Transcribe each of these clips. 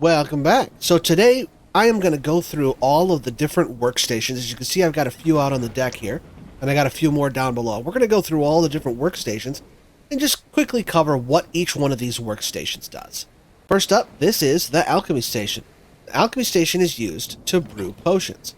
Welcome back. So today I am going to go through all of the different workstations. As you can see, I've got a few out on the deck here, and I got a few more down below. We're going to go through all the different workstations and just quickly cover what each one of these workstations does. First up, this is the alchemy station. The alchemy station is used to brew potions.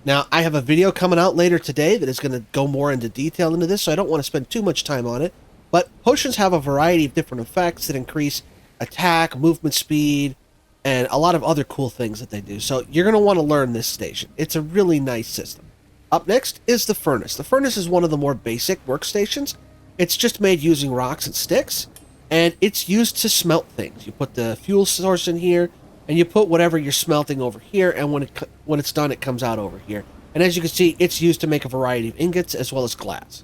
Now, I have a video coming out later today that is going to go more into detail into this, so I don't want to spend too much time on it. But potions have a variety of different effects that increase attack, movement speed, and a lot of other cool things that they do. So you're going to want to learn this station. It's a really nice system. Up next is the furnace. The furnace is one of the more basic workstations. It's just made using rocks and sticks, and it's used to smelt things. You put the fuel source in here, and you put whatever you're smelting over here, and when it's done, it comes out over here. And as you can see, it's used to make a variety of ingots as well as glass.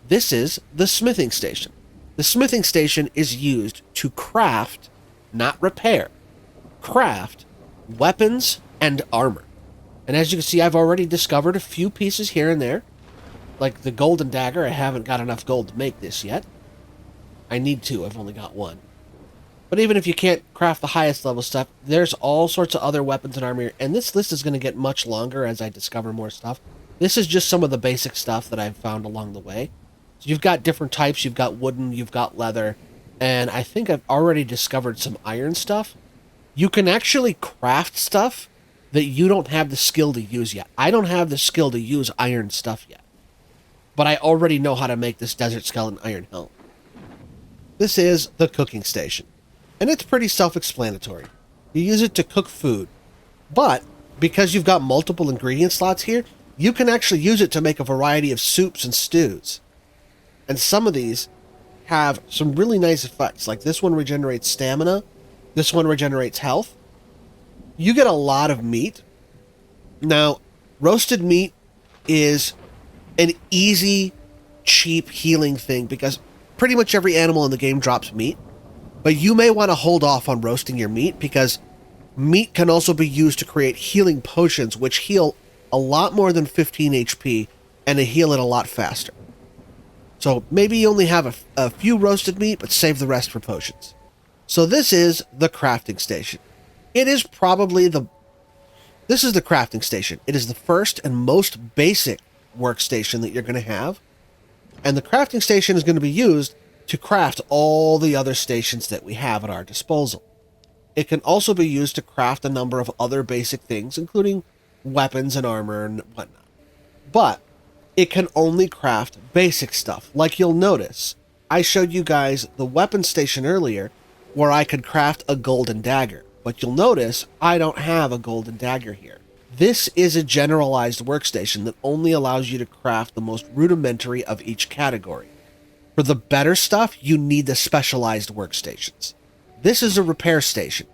This is the smithing station. The smithing station is used to craft, not repair, craft weapons and armor. And as you can see, I've already discovered a few pieces here and there, like the golden dagger. I haven't got enough gold to make this yet. I need to. I've only got one. But even if you can't craft the highest level stuff, there's all sorts of other weapons and armor, and this list is going to get much longer as I discover more stuff. This is just some of the basic stuff that I've found along the way. So you've got different types. You've got wooden, you've got leather, and I think I've already discovered some iron stuff. You can actually craft stuff that you don't have the skill to use yet. I don't have the skill to use iron stuff yet, but I already know how to make this desert skeleton iron helm. This is the cooking station, and it's pretty self-explanatory. You use it to cook food, but because you've got multiple ingredient slots here, you can actually use it to make a variety of soups and stews. And some of these have some really nice effects, like this one regenerates stamina. This one regenerates health. You get a lot of meat. Now, roasted meat is an easy, cheap healing thing because pretty much every animal in the game drops meat. But you may want to hold off on roasting your meat because meat can also be used to create healing potions, which heal a lot more than 15 HP and they heal it a lot faster. So maybe you only have a few roasted meat, but save the rest for potions. So this is the crafting station. This is the crafting station. It is the first and most basic workstation that you're going to have. And the crafting station is going to be used to craft all the other stations that we have at our disposal. It can also be used to craft a number of other basic things, including weapons and armor and whatnot. But it can only craft basic stuff. Like you'll notice, I showed you guys the weapon station earlier, where I could craft a golden dagger. But you'll notice I don't have a golden dagger here. This is a generalized workstation that only allows you to craft the most rudimentary of each category. For the better stuff, you need the specialized workstations. This is a repair station.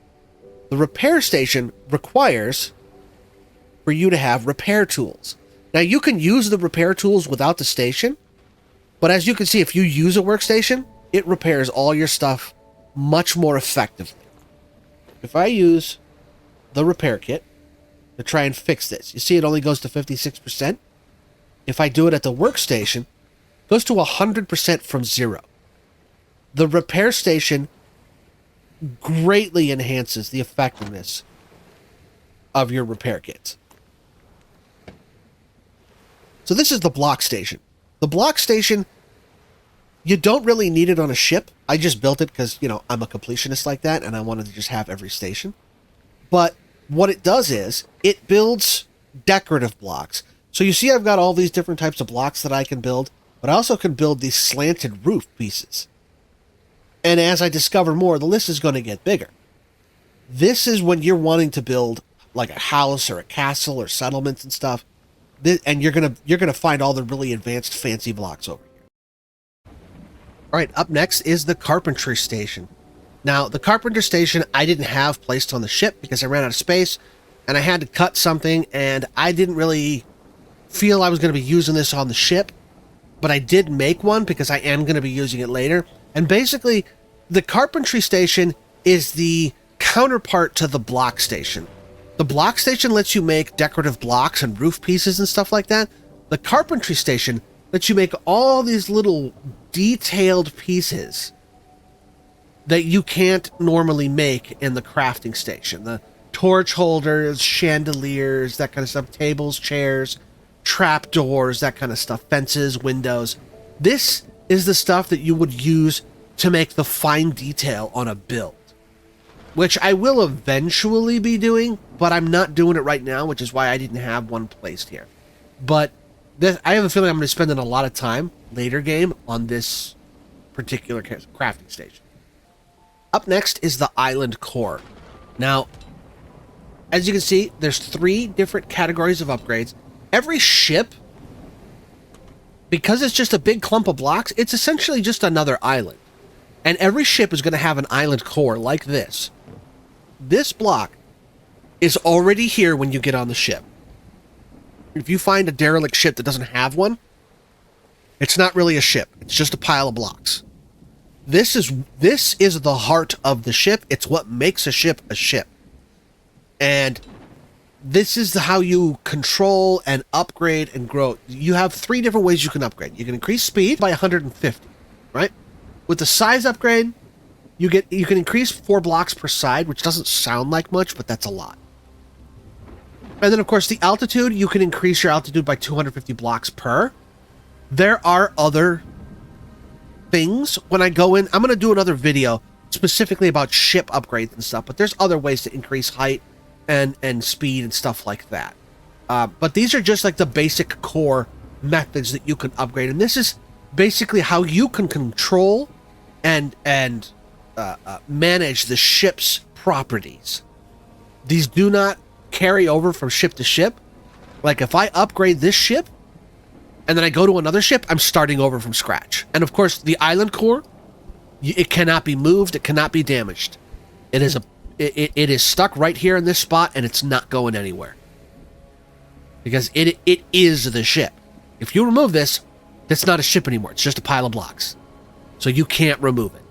The repair station requires for you to have repair tools. Now, you can use the repair tools without the station, but as you can see, if you use a workstation, it repairs all your stuff much more effectively. If I use the repair kit to try and fix this, you see it only goes to 56%. If I do it at the workstation, it goes to 100% from 0. The repair station greatly enhances the effectiveness of your repair kits. So this is the block station. The block station, you don't really need it on a ship. I just built it because, I'm a completionist like that, and I wanted to just have every station. But what it does is, it builds decorative blocks. So you see I've got all these different types of blocks that I can build, but I also can build these slanted roof pieces. And as I discover more, the list is going to get bigger. This is when you're wanting to build like a house or a castle or settlements and stuff. And you're gonna find all the really advanced fancy blocks over here. All right, up next is the carpentry station. Now, the carpenter station I didn't have placed on the ship because I ran out of space, and I had to cut something, and I didn't really feel I was going to be using this on the ship, but I did make one because I am going to be using it later. And basically, the carpentry station is the counterpart to the block station. The block station lets you make decorative blocks and roof pieces and stuff like that. The carpentry station lets you make all these little detailed pieces that you can't normally make in the crafting station. The torch holders, chandeliers, that kind of stuff, tables, chairs, trapdoors, that kind of stuff, fences, windows. This is the stuff that you would use to make the fine detail on a build, which I will eventually be doing, but I'm not doing it right now, which is why I didn't have one placed here. But I have a feeling I'm going to spend a lot of time later game on this particular crafting station. Up next is the island core. Now, as you can see, there's 3 different categories of upgrades. Every ship, because it's just a big clump of blocks, it's essentially just another island. And every ship is going to have an island core like this. This block is already here when you get on the ship. If you find a derelict ship that doesn't have one, it's not really a ship. It's just a pile of blocks. This is the heart of the ship. It's what makes a ship a ship. And this is how you control and upgrade and grow. You have 3 different ways you can upgrade. You can increase speed by 150, right? With the size upgrade, you can increase 4 blocks per side, which doesn't sound like much, but that's a lot. And then, of course, the altitude, you can increase your altitude by 250 blocks per. There are other things. When I go in, I'm going to do another video specifically about ship upgrades and stuff, but there's other ways to increase height and speed and stuff like that. But these are just like the basic core methods that you can upgrade. And this is basically how you can control and manage the ship's properties. These do not carry over from ship to ship. Like if I upgrade this ship and then I go to another ship, I'm starting over from scratch. And of course, the island core, it cannot be moved. It cannot be damaged. It is stuck right here in this spot, and it's not going anywhere because it is the ship. If you remove this, that's not a ship anymore. It's just a pile of blocks. So you can't remove it.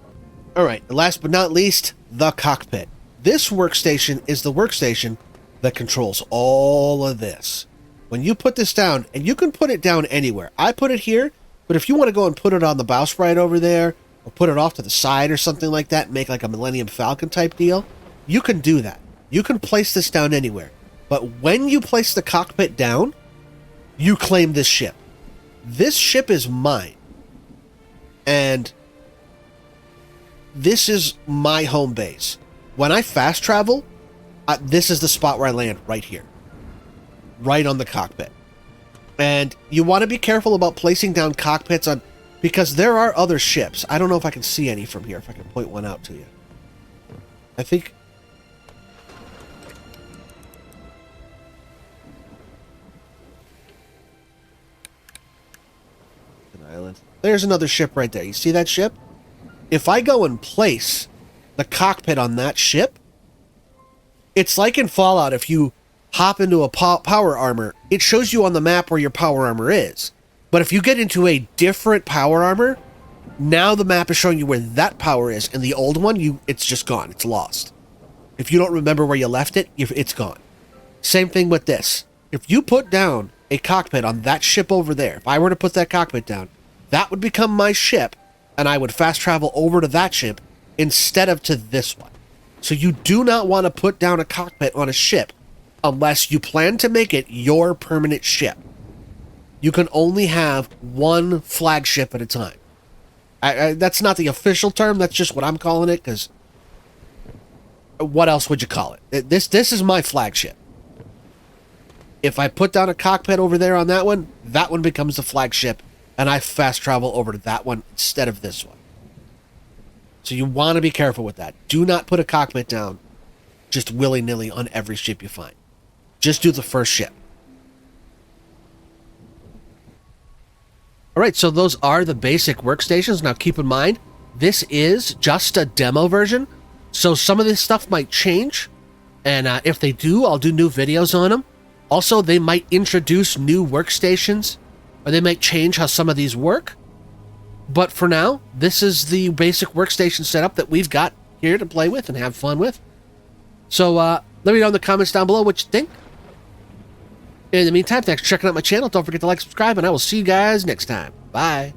All right. Last but not least, the cockpit. This workstation is the workstation that controls all of this. When you put this down, and you can put it down anywhere. I put it here, but if you want to go and put it on the bowsprit over there, or put it off to the side or something like that, and make like a Millennium Falcon type deal, you can do that. You can place this down anywhere. But when you place the cockpit down, you claim this ship. This ship is mine. And this is my home base. When I fast travel, this is the spot where I land, right here. Right on the cockpit. And you want to be careful about placing down cockpits on, because there are other ships. I don't know if I can see any from here, if I can point one out to you. I think... an island. There's another ship right there. You see that ship? If I go and place the cockpit on that ship, it's like in Fallout, if you hop into a power armor, it shows you on the map where your power armor is. But if you get into a different power armor, now the map is showing you where that power is, and the old one, it's just gone. It's lost. If you don't remember where you left it, it's gone. Same thing with this. If you put down a cockpit on that ship over there, if I were to put that cockpit down, that would become my ship, and I would fast travel over to that ship instead of to this one. So you do not want to put down a cockpit on a ship unless you plan to make it your permanent ship. You can only have one flagship at a time. That's not the official term. That's just what I'm calling it, because what else would you call it? This is my flagship. If I put down a cockpit over there on that one becomes the flagship, and I fast travel over to that one instead of this one. So you want to be careful with that. Do not put a cockpit down just willy-nilly on every ship you find. Just do the first ship. All right, so those are the basic workstations. Now keep in mind, this is just a demo version, so some of this stuff might change, and if they do, I'll do new videos on them. Also, they might introduce new workstations, or they might change how some of these work. But for now, this is the basic workstation setup that we've got here to play with and have fun with. So let me know in the comments down below what you think. In the meantime, thanks for checking out my channel. Don't forget to like, subscribe, and I will see you guys next time. Bye.